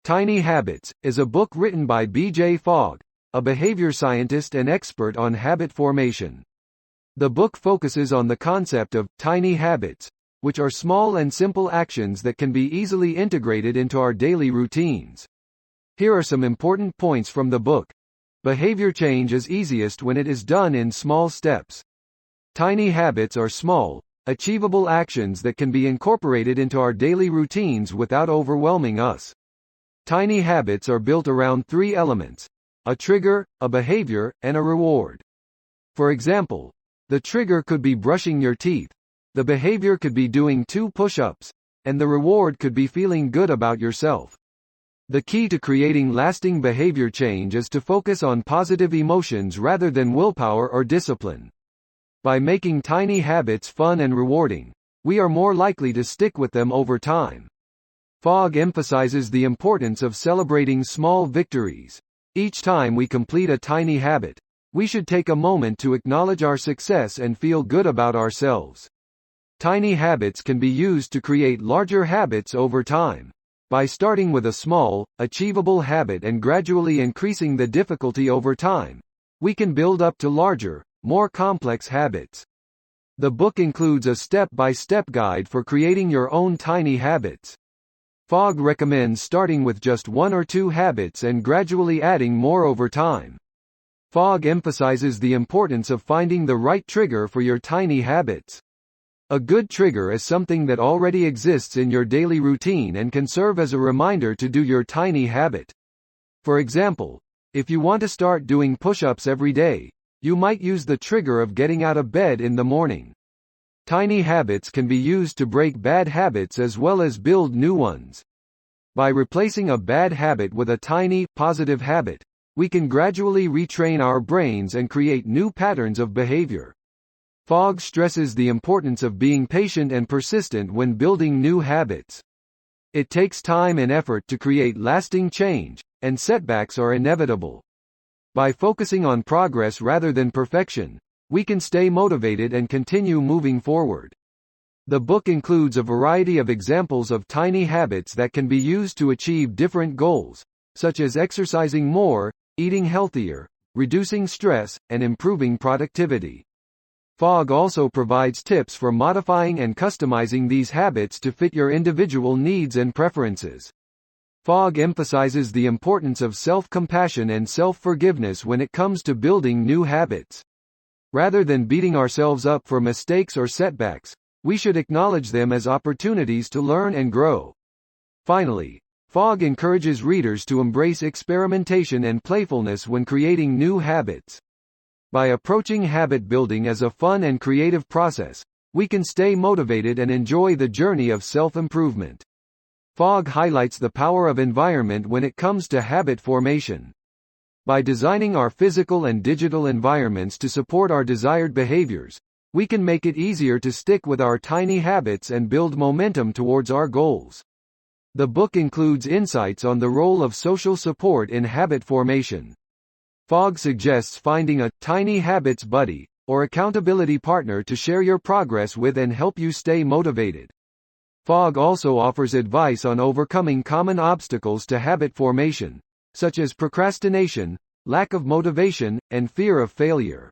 Tiny Habits is a book written by B.J. Fogg, a behavior scientist and expert on habit formation. The book focuses on the concept of tiny habits, which are small and simple actions that can be easily integrated into our daily routines. Here are some important points from the book. Behavior change is easiest when it is done in small steps. Tiny habits are small, achievable actions that can be incorporated into our daily routines without overwhelming us. Tiny habits are built around three elements: a trigger, a behavior, and a reward. For example, the trigger could be brushing your teeth, the behavior could be doing 2 push-ups, and the reward could be feeling good about yourself. The key to creating lasting behavior change is to focus on positive emotions rather than willpower or discipline. By making tiny habits fun and rewarding, we are more likely to stick with them over time. Fogg emphasizes the importance of celebrating small victories. Each time we complete a tiny habit, we should take a moment to acknowledge our success and feel good about ourselves. Tiny habits can be used to create larger habits over time. By starting with a small, achievable habit and gradually increasing the difficulty over time, we can build up to larger, more complex habits. The book includes a step-by-step guide for creating your own tiny habits. Fogg recommends starting with just 1 or 2 habits and gradually adding more over time. Fogg emphasizes the importance of finding the right trigger for your tiny habits. A good trigger is something that already exists in your daily routine and can serve as a reminder to do your tiny habit. For example, if you want to start doing push-ups every day, you might use the trigger of getting out of bed in the morning. Tiny habits can be used to break bad habits as well as build new ones. By replacing a bad habit with a tiny, positive habit, we can gradually retrain our brains and create new patterns of behavior. Fogg stresses the importance of being patient and persistent when building new habits. It takes time and effort to create lasting change, and setbacks are inevitable. By focusing on progress rather than perfection, we can stay motivated and continue moving forward. The book includes a variety of examples of tiny habits that can be used to achieve different goals, such as exercising more, eating healthier, reducing stress, and improving productivity. Fogg also provides tips for modifying and customizing these habits to fit your individual needs and preferences. Fogg emphasizes the importance of self-compassion and self-forgiveness when it comes to building new habits. Rather than beating ourselves up for mistakes or setbacks, we should acknowledge them as opportunities to learn and grow. Finally, Fogg encourages readers to embrace experimentation and playfulness when creating new habits. By approaching habit building as a fun and creative process, we can stay motivated and enjoy the journey of self-improvement. Fogg highlights the power of environment when it comes to habit formation. By designing our physical and digital environments to support our desired behaviors, we can make it easier to stick with our tiny habits and build momentum towards our goals. The book includes insights on the role of social support in habit formation. Fogg suggests finding a tiny habits buddy or accountability partner to share your progress with and help you stay motivated. Fogg also offers advice on overcoming common obstacles to habit formation, such as procrastination, lack of motivation, and fear of failure.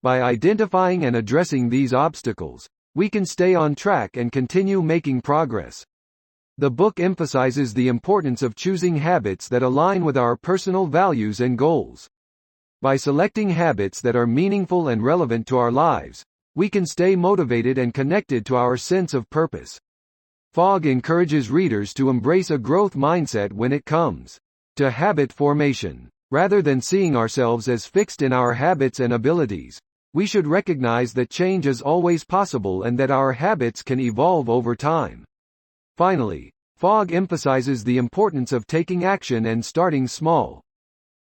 By identifying and addressing these obstacles, we can stay on track and continue making progress. The book emphasizes the importance of choosing habits that align with our personal values and goals. By selecting habits that are meaningful and relevant to our lives, we can stay motivated and connected to our sense of purpose. Fogg encourages readers to embrace a growth mindset when it comes to habit formation. Rather than seeing ourselves as fixed in our habits and abilities, we should recognize that change is always possible and that our habits can evolve over time. Finally, Fogg emphasizes the importance of taking action and starting small.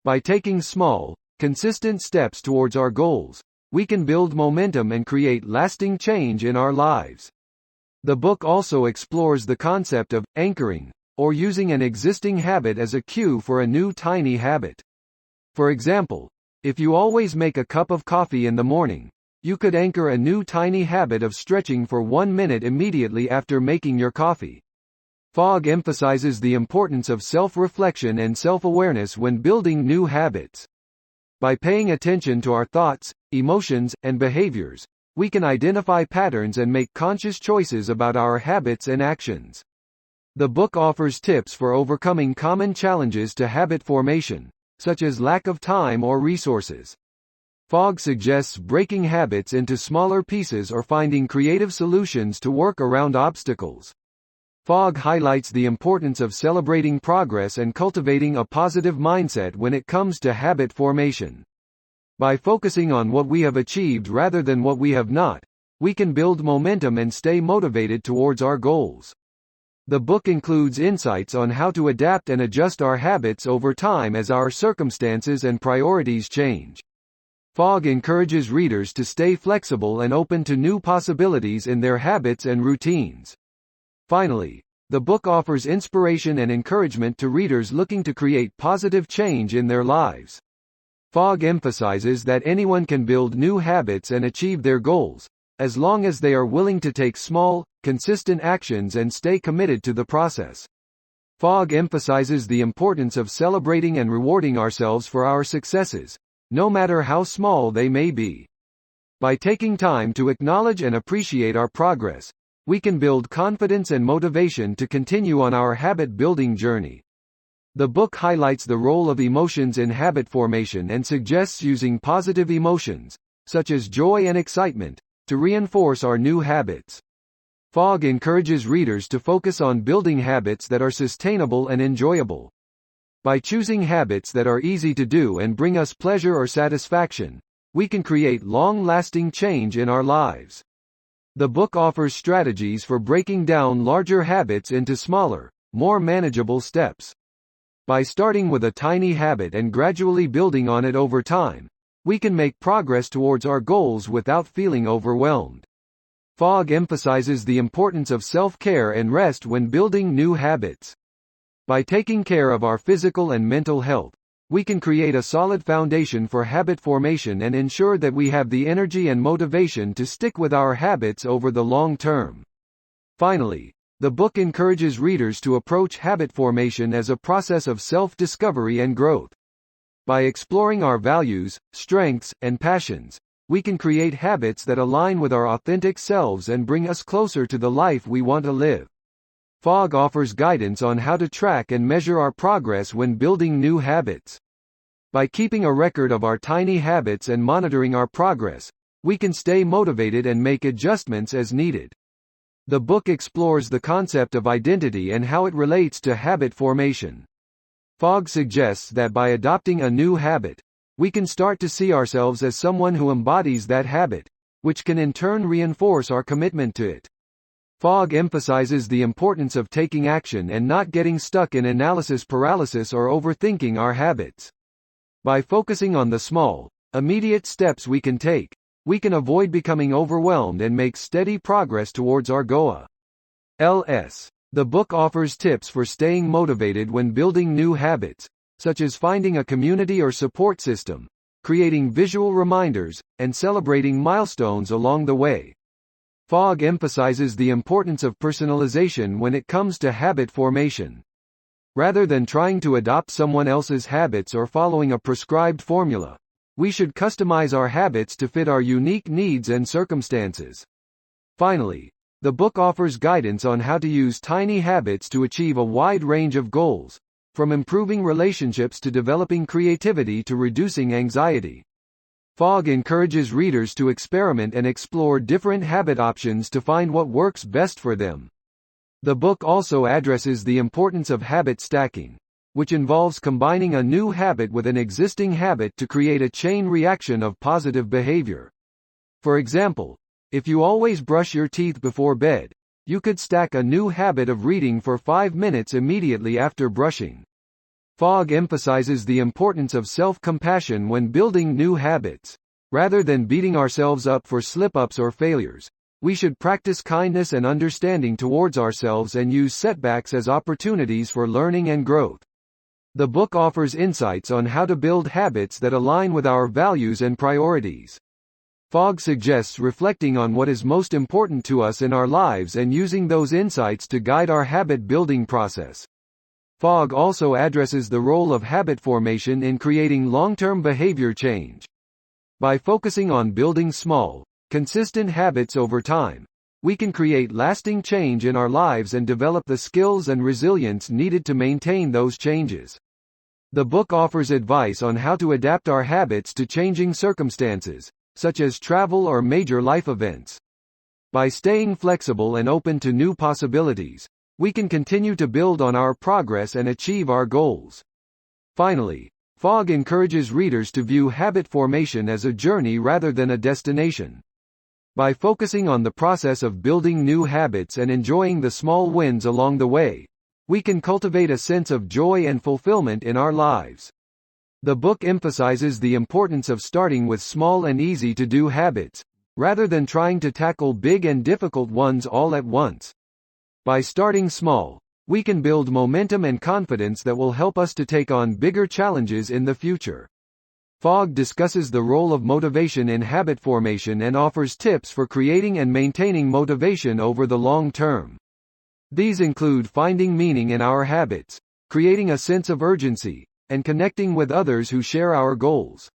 By taking small, consistent steps towards our goals, we can build momentum and create lasting change in our lives. The book also explores the concept of anchoring, or using an existing habit as a cue for a new tiny habit. For example, if you always make a cup of coffee in the morning, you could anchor a new tiny habit of stretching for 1 minute immediately after making your coffee. Fogg emphasizes the importance of self-reflection and self-awareness when building new habits. By paying attention to our thoughts, emotions, and behaviors, we can identify patterns and make conscious choices about our habits and actions. The book offers tips for overcoming common challenges to habit formation, such as lack of time or resources. Fogg suggests breaking habits into smaller pieces or finding creative solutions to work around obstacles. Fogg highlights the importance of celebrating progress and cultivating a positive mindset when it comes to habit formation. By focusing on what we have achieved rather than what we have not, we can build momentum and stay motivated towards our goals. The book includes insights on how to adapt and adjust our habits over time as our circumstances and priorities change. Fogg encourages readers to stay flexible and open to new possibilities in their habits and routines. Finally, the book offers inspiration and encouragement to readers looking to create positive change in their lives. Fogg emphasizes that anyone can build new habits and achieve their goals, as long as they are willing to take small, consistent actions and stay committed to the process. Fogg emphasizes the importance of celebrating and rewarding ourselves for our successes, no matter how small they may be. By taking time to acknowledge and appreciate our progress, we can build confidence and motivation to continue on our habit-building journey. The book highlights the role of emotions in habit formation and suggests using positive emotions, such as joy and excitement, to reinforce our new habits. Fogg encourages readers to focus on building habits that are sustainable and enjoyable. By choosing habits that are easy to do and bring us pleasure or satisfaction, we can create long-lasting change in our lives. The book offers strategies for breaking down larger habits into smaller, more manageable steps. By starting with a tiny habit and gradually building on it over time, we can make progress towards our goals without feeling overwhelmed. Fogg emphasizes the importance of self-care and rest when building new habits. By taking care of our physical and mental health, we can create a solid foundation for habit formation and ensure that we have the energy and motivation to stick with our habits over the long term. Finally, the book encourages readers to approach habit formation as a process of self-discovery and growth. By exploring our values, strengths, and passions, we can create habits that align with our authentic selves and bring us closer to the life we want to live. Fogg offers guidance on how to track and measure our progress when building new habits. By keeping a record of our tiny habits and monitoring our progress, we can stay motivated and make adjustments as needed. The book explores the concept of identity and how it relates to habit formation. Fogg suggests that by adopting a new habit, we can start to see ourselves as someone who embodies that habit, which can in turn reinforce our commitment to it. Fogg emphasizes the importance of taking action and not getting stuck in analysis paralysis or overthinking our habits. By focusing on the small, immediate steps we can take, we can avoid becoming overwhelmed and make steady progress towards our goal. The book offers tips for staying motivated when building new habits, such as finding a community or support system, creating visual reminders, and celebrating milestones along the way. Fogg emphasizes the importance of personalization when it comes to habit formation. Rather than trying to adopt someone else's habits or following a prescribed formula, we should customize our habits to fit our unique needs and circumstances. Finally, the book offers guidance on how to use tiny habits to achieve a wide range of goals, from improving relationships to developing creativity to reducing anxiety. Fogg encourages readers to experiment and explore different habit options to find what works best for them. The book also addresses the importance of habit stacking, which involves combining a new habit with an existing habit to create a chain reaction of positive behavior. For example, if you always brush your teeth before bed, you could stack a new habit of reading for 5 minutes immediately after brushing. Fogg emphasizes the importance of self-compassion when building new habits. Rather than beating ourselves up for slip-ups or failures, we should practice kindness and understanding towards ourselves and use setbacks as opportunities for learning and growth. The book offers insights on how to build habits that align with our values and priorities. Fogg suggests reflecting on what is most important to us in our lives and using those insights to guide our habit-building process. Fogg also addresses the role of habit formation in creating long-term behavior change. By focusing on building small, consistent habits over time, we can create lasting change in our lives and develop the skills and resilience needed to maintain those changes. The book offers advice on how to adapt our habits to changing circumstances, such as travel or major life events. By staying flexible and open to new possibilities, we can continue to build on our progress and achieve our goals. Finally, Fogg encourages readers to view habit formation as a journey rather than a destination. By focusing on the process of building new habits and enjoying the small wins along the way, we can cultivate a sense of joy and fulfillment in our lives. The book emphasizes the importance of starting with small and easy-to-do habits, rather than trying to tackle big and difficult ones all at once. By starting small, we can build momentum and confidence that will help us to take on bigger challenges in the future. Fogg discusses the role of motivation in habit formation and offers tips for creating and maintaining motivation over the long term. These include finding meaning in our habits, creating a sense of urgency, and connecting with others who share our goals.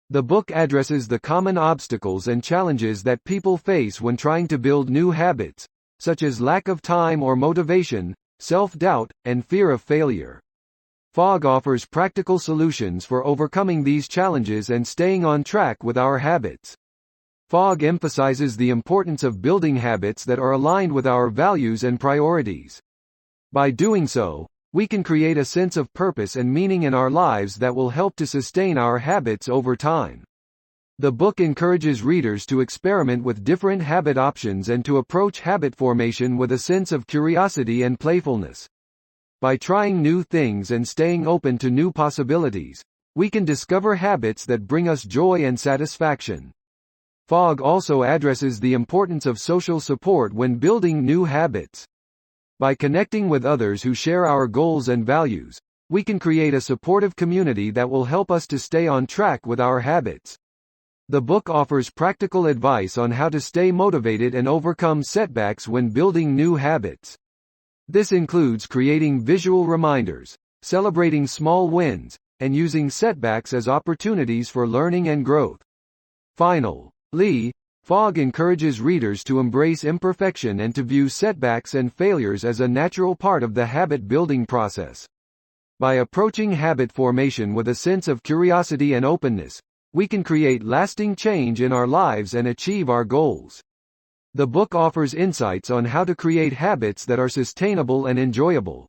The book addresses the common obstacles and challenges that people face when trying to build new habits, such as lack of time or motivation, self-doubt, and fear of failure. Fogg offers practical solutions for overcoming these challenges and staying on track with our habits. Fogg emphasizes the importance of building habits that are aligned with our values and priorities. By doing so, we can create a sense of purpose and meaning in our lives that will help to sustain our habits over time. The book encourages readers to experiment with different habit options and to approach habit formation with a sense of curiosity and playfulness. By trying new things and staying open to new possibilities, we can discover habits that bring us joy and satisfaction. Fogg also addresses the importance of social support when building new habits. By connecting with others who share our goals and values, we can create a supportive community that will help us to stay on track with our habits. The book offers practical advice on how to stay motivated and overcome setbacks when building new habits. This includes creating visual reminders, celebrating small wins, and using setbacks as opportunities for learning and growth. Finally, Fogg encourages readers to embrace imperfection and to view setbacks and failures as a natural part of the habit-building process. By approaching habit formation with a sense of curiosity and openness, we can create lasting change in our lives and achieve our goals. The book offers insights on how to create habits that are sustainable and enjoyable.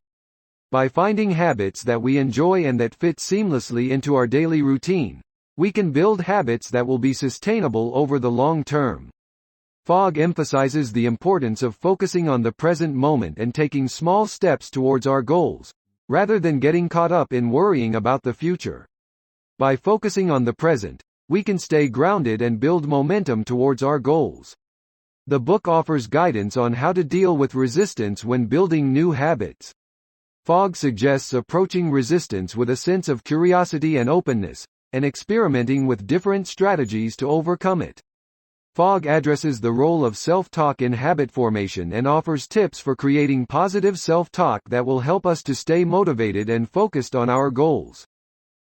By finding habits that we enjoy and that fit seamlessly into our daily routine, we can build habits that will be sustainable over the long term. Fogg emphasizes the importance of focusing on the present moment and taking small steps towards our goals, rather than getting caught up in worrying about the future. By focusing on the present, we can stay grounded and build momentum towards our goals. The book offers guidance on how to deal with resistance when building new habits. Fogg suggests approaching resistance with a sense of curiosity and openness, and experimenting with different strategies to overcome it. Fogg addresses the role of self-talk in habit formation and offers tips for creating positive self-talk that will help us to stay motivated and focused on our goals.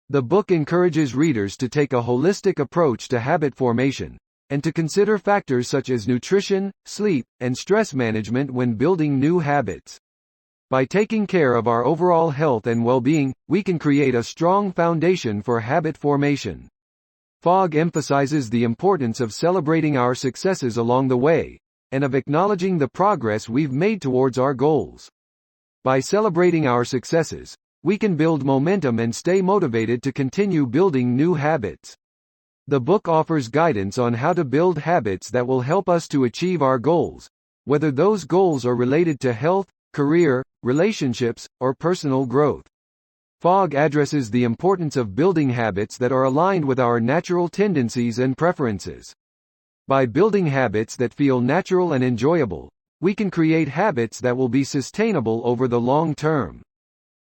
The book encourages readers to take a holistic approach to habit formation, and to consider factors such as nutrition, sleep, and stress management when building new habits. By taking care of our overall health and well-being, we can create a strong foundation for habit formation. Fogg emphasizes the importance of celebrating our successes along the way, and of acknowledging the progress we've made towards our goals. By celebrating our successes, we can build momentum and stay motivated to continue building new habits. The book offers guidance on how to build habits that will help us to achieve our goals, whether those goals are related to health, career, relationships, or personal growth. Fogg addresses the importance of building habits that are aligned with our natural tendencies and preferences. By building habits that feel natural and enjoyable, we can create habits that will be sustainable over the long term.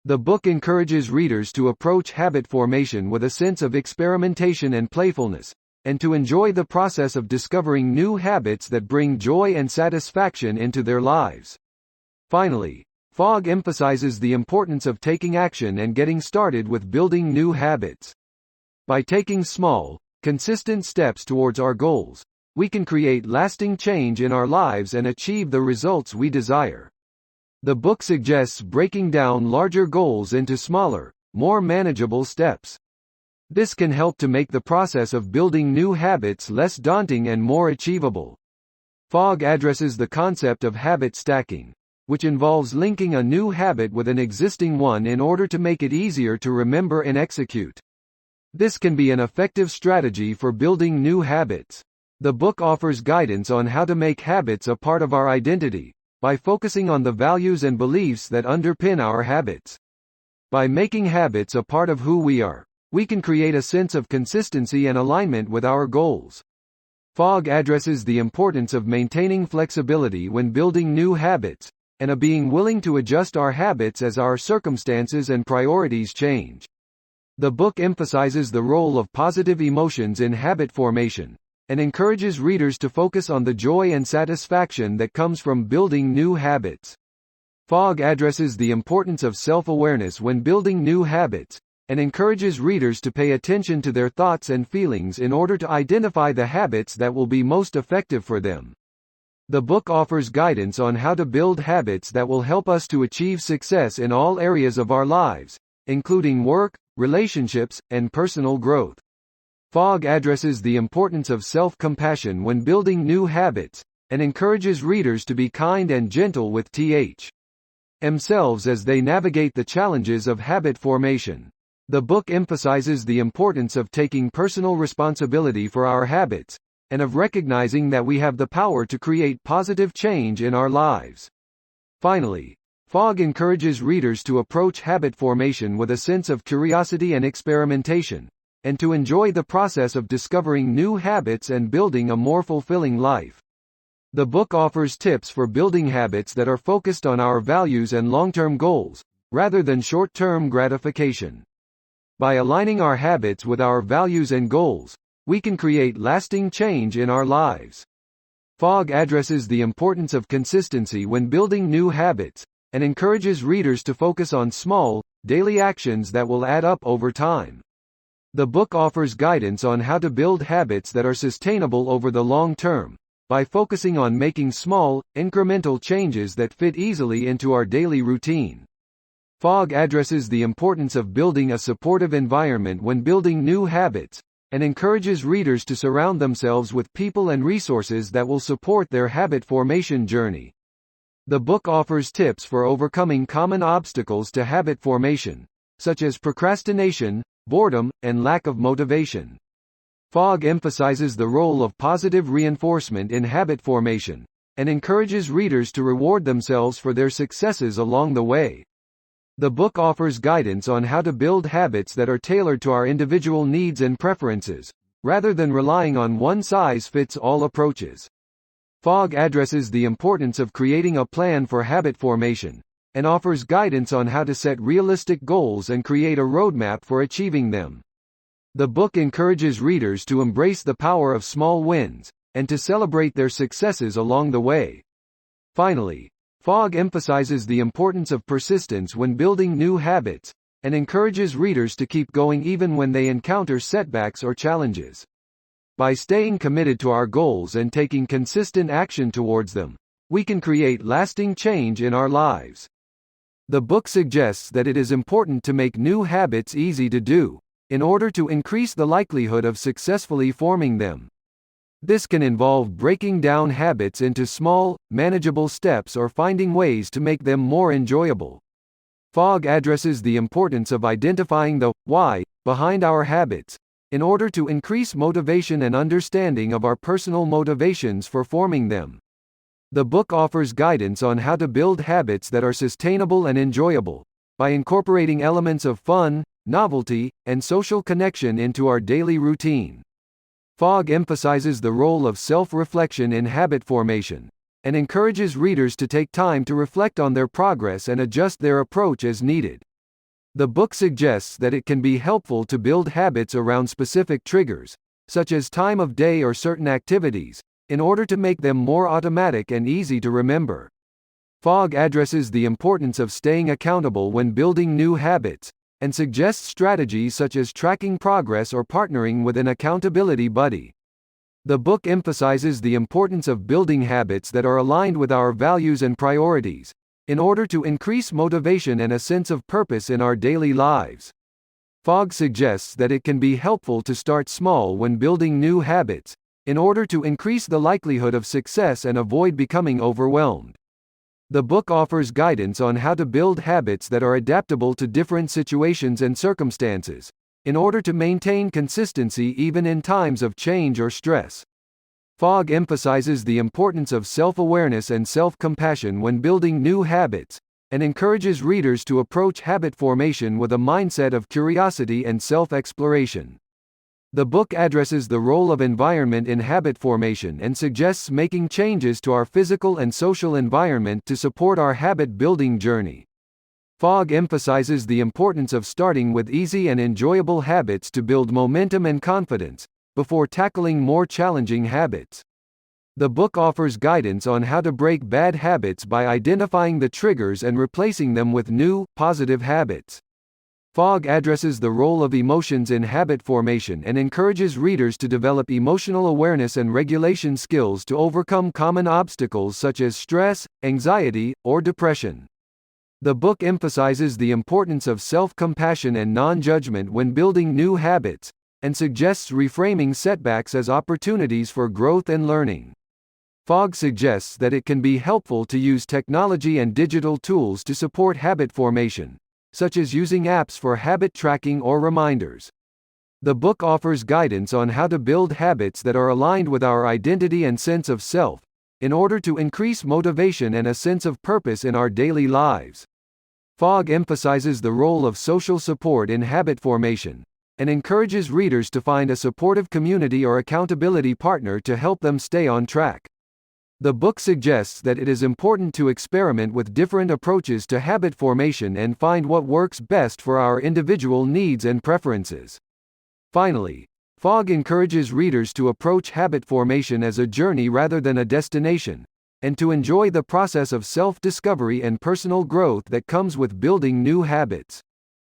The book encourages readers to approach habit formation with a sense of experimentation and playfulness, and to enjoy the process of discovering new habits that bring joy and satisfaction into their lives. Finally, Fogg emphasizes the importance of taking action and getting started with building new habits. By taking small, consistent steps towards our goals, we can create lasting change in our lives and achieve the results we desire. The book suggests breaking down larger goals into smaller, more manageable steps. This can help to make the process of building new habits less daunting and more achievable. Fogg addresses the concept of habit stacking, which involves linking a new habit with an existing one in order to make it easier to remember and execute. This can be an effective strategy for building new habits. The book offers guidance on how to make habits a part of our identity, by focusing on the values and beliefs that underpin our habits. By making habits a part of who we are, we can create a sense of consistency and alignment with our goals. Fogg addresses the importance of maintaining flexibility when building new habits, and of being willing to adjust our habits as our circumstances and priorities change. The book emphasizes the role of positive emotions in habit formation, and encourages readers to focus on the joy and satisfaction that comes from building new habits. Fogg addresses the importance of self-awareness when building new habits, and encourages readers to pay attention to their thoughts and feelings in order to identify the habits that will be most effective for them. The book offers guidance on how to build habits that will help us to achieve success in all areas of our lives, including work, relationships, and personal growth. Fogg addresses the importance of self-compassion when building new habits, and encourages readers to be kind and gentle with themselves as they navigate the challenges of habit formation. The book emphasizes the importance of taking personal responsibility for our habits, and of recognizing that we have the power to create positive change in our lives. Finally, Fogg encourages readers to approach habit formation with a sense of curiosity and experimentation, and to enjoy the process of discovering new habits and building a more fulfilling life. The book offers tips for building habits that are focused on our values and long-term goals, rather than short-term gratification. By aligning our habits with our values and goals, we can create lasting change in our lives. Fogg addresses the importance of consistency when building new habits, and encourages readers to focus on small, daily actions that will add up over time. The book offers guidance on how to build habits that are sustainable over the long term, by focusing on making small, incremental changes that fit easily into our daily routine. Fogg addresses the importance of building a supportive environment when building new habits, and encourages readers to surround themselves with people and resources that will support their habit formation journey. The book offers tips for overcoming common obstacles to habit formation, such as procrastination, boredom, and lack of motivation. Fogg emphasizes the role of positive reinforcement in habit formation, and encourages readers to reward themselves for their successes along the way. The book offers guidance on how to build habits that are tailored to our individual needs and preferences, rather than relying on one-size-fits-all approaches. Fogg addresses the importance of creating a plan for habit formation, and offers guidance on how to set realistic goals and create a roadmap for achieving them. The book encourages readers to embrace the power of small wins, and to celebrate their successes along the way. Finally, Fogg emphasizes the importance of persistence when building new habits, and encourages readers to keep going even when they encounter setbacks or challenges. By staying committed to our goals and taking consistent action towards them, we can create lasting change in our lives. The book suggests that it is important to make new habits easy to do, in order to increase the likelihood of successfully forming them. This can involve breaking down habits into small, manageable steps or finding ways to make them more enjoyable. Fogg addresses the importance of identifying the why behind our habits, in order to increase motivation and understanding of our personal motivations for forming them. The book offers guidance on how to build habits that are sustainable and enjoyable, by incorporating elements of fun, novelty, and social connection into our daily routine. Fogg emphasizes the role of self-reflection in habit formation, and encourages readers to take time to reflect on their progress and adjust their approach as needed. The book suggests that it can be helpful to build habits around specific triggers, such as time of day or certain activities, in order to make them more automatic and easy to remember. Fogg addresses the importance of staying accountable when building new habits, and suggests strategies such as tracking progress or partnering with an accountability buddy. The book emphasizes the importance of building habits that are aligned with our values and priorities, in order to increase motivation and a sense of purpose in our daily lives. Fogg suggests that it can be helpful to start small when building new habits, in order to increase the likelihood of success and avoid becoming overwhelmed. The book offers guidance on how to build habits that are adaptable to different situations and circumstances, in order to maintain consistency even in times of change or stress. Fogg emphasizes the importance of self-awareness and self-compassion when building new habits, and encourages readers to approach habit formation with a mindset of curiosity and self-exploration. The book addresses the role of environment in habit formation and suggests making changes to our physical and social environment to support our habit-building journey. Fogg emphasizes the importance of starting with easy and enjoyable habits to build momentum and confidence, before tackling more challenging habits. The book offers guidance on how to break bad habits by identifying the triggers and replacing them with new, positive habits. Fogg addresses the role of emotions in habit formation and encourages readers to develop emotional awareness and regulation skills to overcome common obstacles such as stress, anxiety, or depression. The book emphasizes the importance of self-compassion and non-judgment when building new habits, and suggests reframing setbacks as opportunities for growth and learning. Fogg suggests that it can be helpful to use technology and digital tools to support habit formation, such as using apps for habit tracking or reminders. The book offers guidance on how to build habits that are aligned with our identity and sense of self, in order to increase motivation and a sense of purpose in our daily lives. Fogg emphasizes the role of social support in habit formation, and encourages readers to find a supportive community or accountability partner to help them stay on track. The book suggests that it is important to experiment with different approaches to habit formation and find what works best for our individual needs and preferences. Finally, Fogg encourages readers to approach habit formation as a journey rather than a destination, and to enjoy the process of self-discovery and personal growth that comes with building new habits.